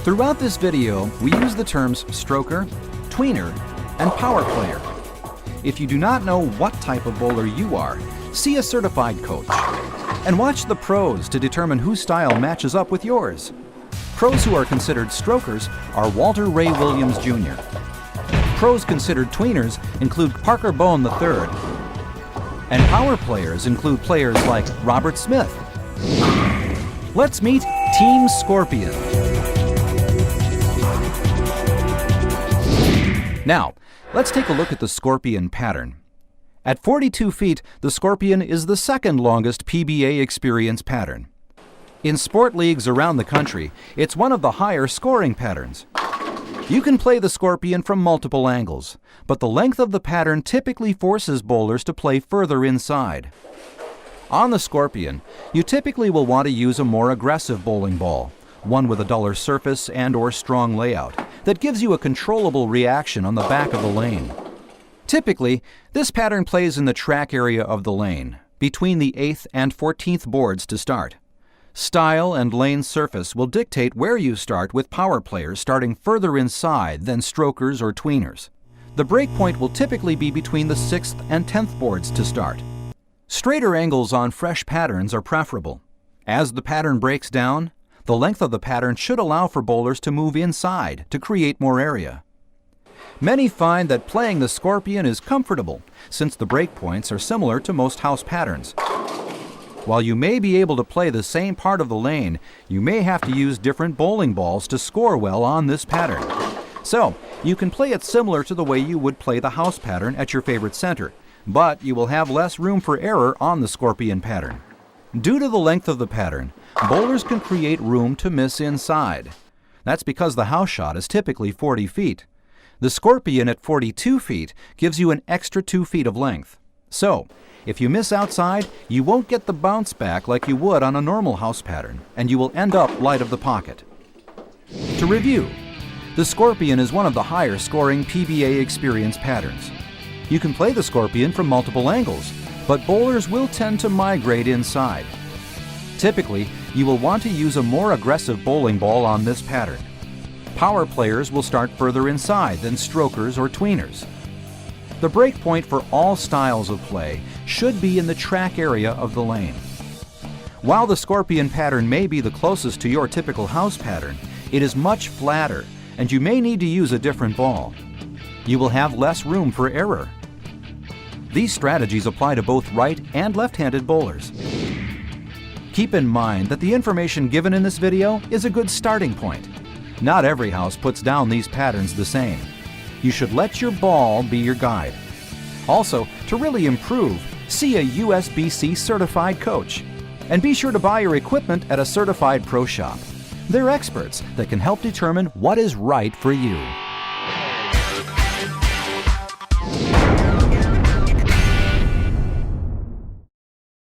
Throughout this video, we use the terms stroker, tweener, and power player. If you do not know what type of bowler you are, see a certified coach. And watch the pros to determine whose style matches up with yours. Pros who are considered strokers are Walter Ray Williams Jr. Pros considered tweeners include Parker Bone III. And power players include players like Robert Smith. Let's meet Team Scorpion. Now, let's take a look at the Scorpion pattern. At 42 feet, the Scorpion is the second longest PBA experience pattern. In sport leagues around the country, it's one of the higher scoring patterns. You can play the Scorpion from multiple angles, but the length of the pattern typically forces bowlers to play further inside. On the Scorpion, you typically will want to use a more aggressive bowling ball, one with a duller surface and/or strong layout, that gives you a controllable reaction on the back of the lane. Typically, this pattern plays in the track area of the lane, between the 8th and 14th boards to start. Style and lane surface will dictate where you start, with power players starting further inside than strokers or tweeners. The break point will typically be between the 6th and 10th boards to start. Straighter angles on fresh patterns are preferable. As the pattern breaks down, the length of the pattern should allow for bowlers to move inside to create more area. Many find that playing the Scorpion is comfortable, since the break points are similar to most house patterns. While you may be able to play the same part of the lane, you may have to use different bowling balls to score well on this pattern. So, you can play it similar to the way you would play the house pattern at your favorite center, but you will have less room for error on the Scorpion pattern. Due to the length of the pattern, bowlers can create room to miss inside. That's because the house shot is typically 40 feet. The Scorpion at 42 feet gives you an extra 2 feet of length. So, if you miss outside, you won't get the bounce back like you would on a normal house pattern, and you will end up light of the pocket. To review, the Scorpion is one of the higher scoring PBA experience patterns. You can play the Scorpion from multiple angles, but bowlers will tend to migrate inside. Typically, you will want to use a more aggressive bowling ball on this pattern. Power players will start further inside than strokers or tweeners. The break point for all styles of play should be in the track area of the lane. While the Scorpion pattern may be the closest to your typical house pattern, it is much flatter, and you may need to use a different ball. You will have less room for error. These strategies apply to both right and left-handed bowlers. Keep in mind that the information given in this video is a good starting point. Not every house puts down these patterns the same. You should let your ball be your guide. Also, to really improve, see a USBC certified coach. And be sure to buy your equipment at a certified pro shop. They're experts that can help determine what is right for you.